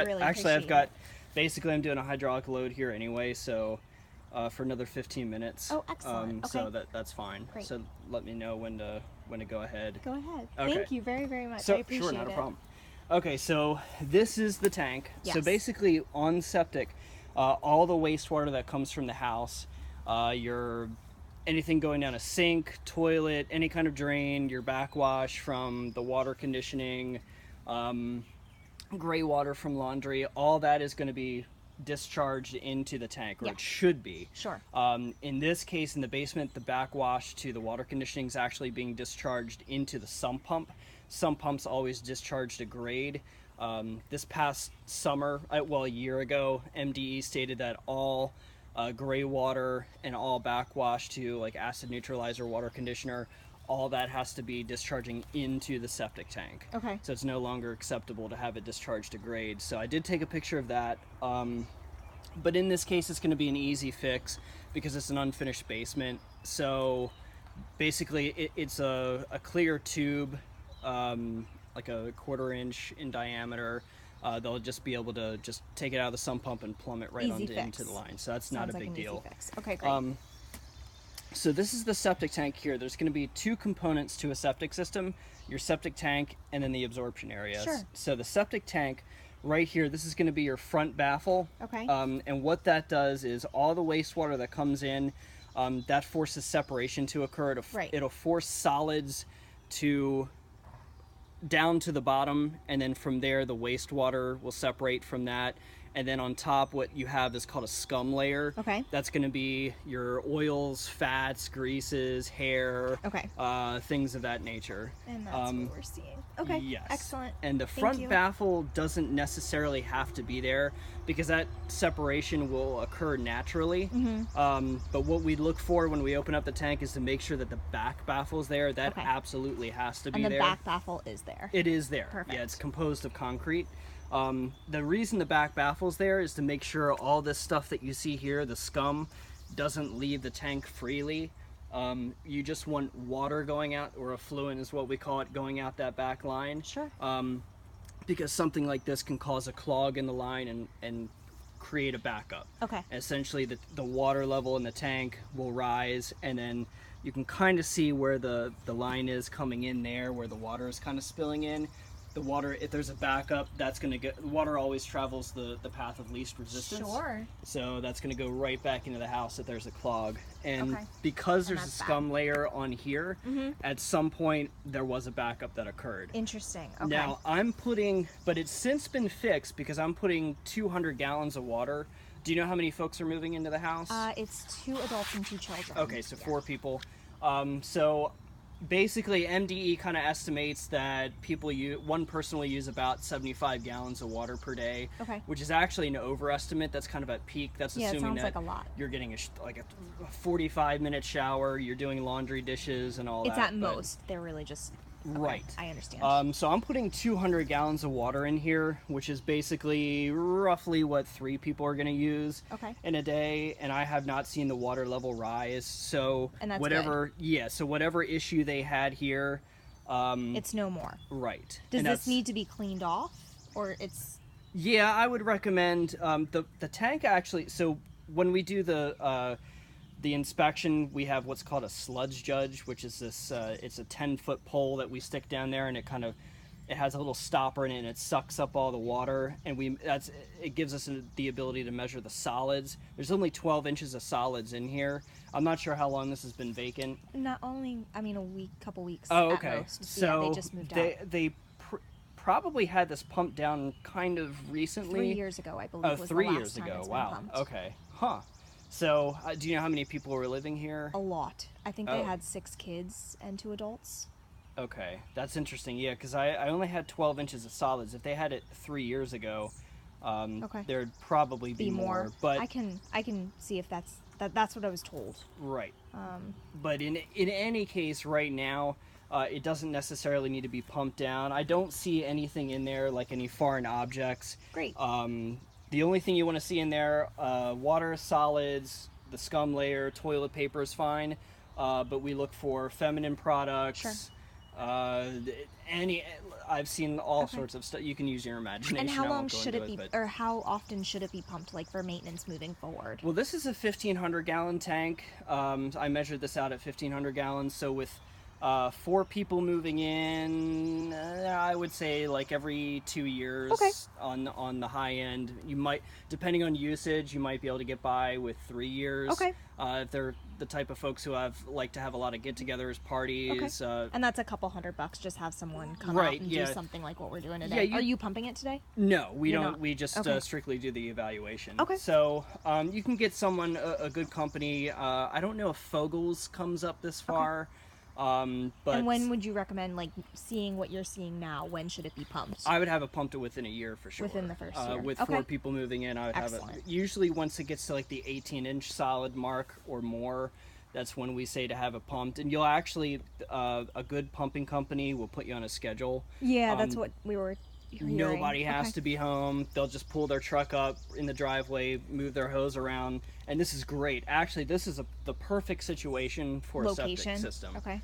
really Actually, I've appreciate got, it. basically I'm doing a hydraulic load here anyway, so for another 15 minutes. Oh, excellent. Okay. So that's fine. Great. So let me know when to go ahead. Go ahead. Okay. Thank you very, very much. So I appreciate sure, not a it. problem. Okay, so this is the tank. So Yes. basically on septic, all the wastewater that comes from the house, your anything going down a sink, toilet, any kind of drain, your backwash from the water conditioning, gray water from laundry, all that is going to be discharged into the tank, or Yeah. it should be. Sure. In this case, in the basement, the backwash to the water conditioning is actually being discharged into the sump pump. Sump pumps always discharged a grade. This past summer, well, a year ago, MDE stated that all gray water and all backwash to like acid neutralizer, water conditioner, all that has to be discharging into the septic tank. Okay. So it's no longer acceptable to have it discharged to grade. So I did take a picture of that. But in this case, it's going to be an easy fix because it's an unfinished basement. So basically, it's a clear tube, like a 1/4 inch in diameter. They'll just be able to just take it out of the sump pump and plumb it right into the line. So that's not a big deal. Easy fix. Okay, great. So this is the septic tank here. There's going to be two components to a septic system, your septic tank and then the absorption area. Sure. So the septic tank right here, this is going to be your front baffle. Okay. And what that does is all the wastewater that comes in, that forces separation to occur. It'll force solids to down to the bottom, and then from there the wastewater will separate from that. And then on top, what you have is called a scum layer. Okay. That's going to be your oils, fats, greases, hair, Okay. Things of that nature. And that's what we're seeing. Okay. Yes. Excellent. And the front baffle doesn't necessarily have to be there because that separation will occur naturally. But what we look for when we open up the tank is to make sure that the back baffle is there. That absolutely has to be there. And the back baffle is there. It is there. Perfect. Yeah, it's composed of concrete. The reason the back baffle's there is to make sure all this stuff that you see here, the scum, doesn't leave the tank freely. You just want water going out, or effluent is what we call it, going out that back line. Sure. Because something like this can cause a clog in the line and create a backup. Okay. Essentially, the water level in the tank will rise, and then you can kind of see where the line is coming in there, where the water is kind of spilling in. The water, if there's a backup, that's going to get, water always travels the path of least resistance. Sure. So that's going to go right back into the house if there's a clog. And Okay. because there's a scum layer on here, at some point there was a backup that occurred. Interesting. Okay. Now I'm putting, but it's since been fixed because I'm putting 200 gallons of water. Do you know how many folks are moving into the house? It's 2 adults and 2 children. Okay, so 4 people. So basically MDE kind of estimates that one person will use about 75 gallons of water per day. Okay. Which is actually an overestimate. That's kind of at peak. That's Yeah, it assuming sounds that like a lot. you're getting a 45-minute shower, you're doing laundry, dishes, and all It's that. at most. They're really just... Okay, Right. I understand. So I'm putting 200 gallons of water in here, which is basically roughly what 3 people are going to use in a day, and I have not seen the water level rise. So And that's so whatever issue they had here, it's no more. right. Does this need to be cleaned off, or it's... Yeah, I would recommend the tank actually. So when we do the inspection, we have what's called a sludge judge, which is this, it's a 10-foot pole that we stick down there, and it has a little stopper in it, and it sucks up all the water, and it gives us the ability to measure the solids. There's only 12 inches of solids in here. I'm not sure how long this has been vacant. Not only, I mean, couple weeks Oh, at okay. most. So yeah, they just moved out. they probably had this pumped down kind of recently. 3 years ago, I believe, was 3 the last years time ago. it's been Wow. pumped. Okay. Huh. So, do you know how many people were living here? A lot. I think they had 6 kids and 2 adults. Okay, that's interesting. Yeah, because I only had 12 inches of solids. If they had it 3 years ago, there'd probably be more. But I can see if that's what I was told. Right. But in any case, right now, it doesn't necessarily need to be pumped down. I don't see anything in there like any foreign objects. Great. The only thing you want to see in there, water, solids, the scum layer, toilet paper is fine, but we look for feminine products, Any, I've seen all sorts of stuff. You can use your imagination. And how I long won't go should into it be, but... or how often should it be pumped, like for maintenance moving forward? Well, this is a 1,500-gallon tank. I measured this out at 1,500 gallons. So with 4 people moving in, I would say like every 2 years. Okay. On the high end, you might, depending on usage, you might be able to get by with 3 years. Okay. If they're the type of folks who like to have a lot of get-togethers, parties. Okay. And that's a couple $100, just have someone come Right, out and yeah. do something like what we're doing today. Are you pumping it today? No, we You're don't. not? We just Okay. strictly do the evaluation. Okay. So you can get someone, a good company. I don't know if Fogel's comes up this far. But And when would you recommend, like, seeing what you're seeing now? When should it be pumped? I would have it pumped within a year for sure. Within the first year. With Okay. 4 people moving in, I would have it. Excellent. Usually once it gets to like the 18-inch solid mark or more, that's when we say to have it pumped. And you'll actually, a good pumping company will put you on a schedule. Yeah, that's what we were hearing. Nobody has Okay. to be home. They'll just pull their truck up in the driveway, move their hose around, and this is great. Actually, this is the perfect situation for a septic Location? system. Okay.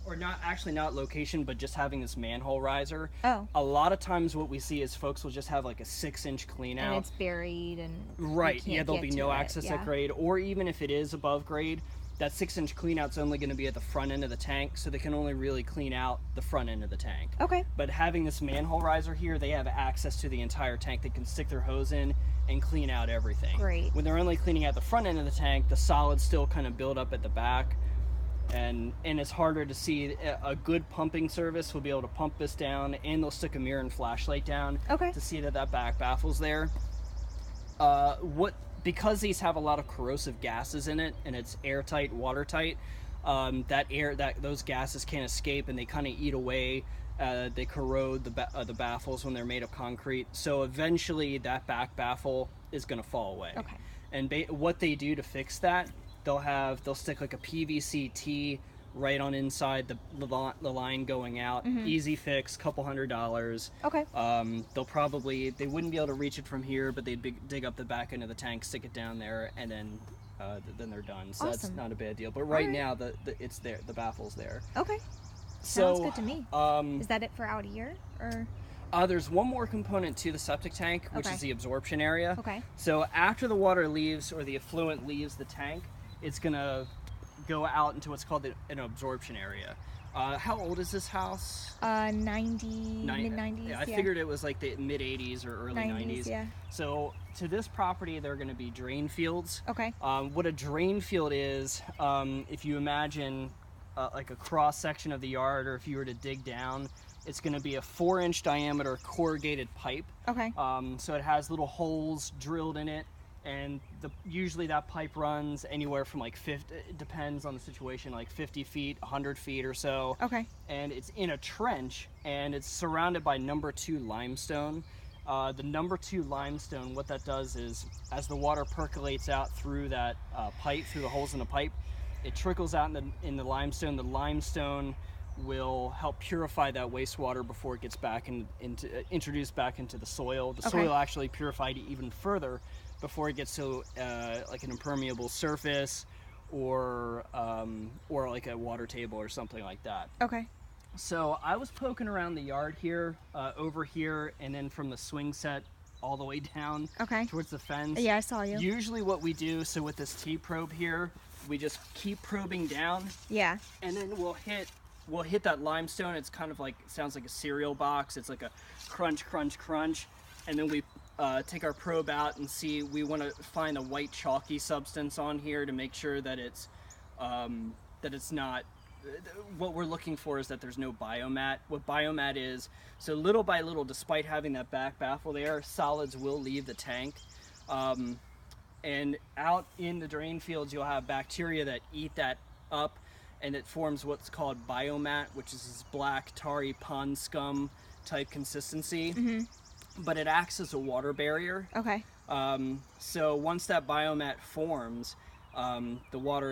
Or not location, but just having this manhole riser. Oh. A lot of times what we see is folks will just have like a 6-inch clean And out. it's buried and you Right, can't yeah, there'll get be to no it. access Yeah. at grade, or even if it is above grade, that 6-inch clean out's only going to be at the front end of the tank, so they can only really clean out the front end of the tank. Okay. But having this manhole riser here, they have access to the entire tank. They can stick their hose in and clean out everything. Great. When they're only cleaning out the front end of the tank, the solids still kind of build up at the back, and it's harder to see. A good pumping service will be able to pump this down, and they'll stick a mirror and flashlight down Okay. to see that back baffle's there. Because these have a lot of corrosive gases in it, and it's airtight, watertight, those gases can't escape, and they kind of eat away. They corrode the baffles when they're made of concrete. So eventually, that back baffle is going to fall away. Okay. And what they do to fix that, they'll stick like a PVC T right on inside the line going out. Easy fix, couple $100. Okay. They wouldn't be able to reach it from here, but they'd dig up the back end of the tank, stick it down there, and then they're done. So that's Awesome. not a bad deal. But right Alright. now, it's there. The baffle's there. Okay. So, Sounds good to me. Is that it for out here, or? There's one more component to the septic tank, which Okay. is the absorption area. Okay. So after the water leaves, or the effluent leaves the tank, it's gonna go out into what's called an absorption area. How old is this house? 90, mid-90s, Yeah, I figured it was like the mid-80s or early 90s. yeah. So to this property, there are going to be drain fields. Okay. What a drain field is, if you imagine like a cross section of the yard, or if you were to dig down, it's going to be a 4-inch diameter corrugated pipe. Okay. So it has little holes drilled in it, and usually that pipe runs anywhere from like 50, it depends on the situation, like 50 feet, 100 feet or so. Okay. And it's in a trench, and it's surrounded by number 2 limestone. The number 2 limestone, what that does is, as the water percolates out through that pipe, through the holes in the pipe, it trickles out in the limestone. The limestone will help purify that wastewater before it gets back introduced back into the soil. The soil actually purified even further before it gets to like an impermeable surface, or like a water table or something like that. Okay. So I was poking around the yard here, over here, and then from the swing set all the way down Okay. towards the fence. Yeah, I saw you. Usually what we do, so with this T-probe here, we just keep probing down, Yeah. and then we'll hit that limestone. It's kind of like, it sounds like a cereal box. It's like a crunch, crunch, crunch. And then we take our probe out and see, we want to find a white chalky substance on here to make sure that it's not, what we're looking for is that there's no biomat. What biomat is, so little by little, despite having that back baffle there, solids will leave the tank. And out in the drain fields, you'll have bacteria that eat that up, and it forms what's called biomat, which is this black, tarry pond scum type consistency. But it acts as a water barrier. Okay. So once that biomat forms, the water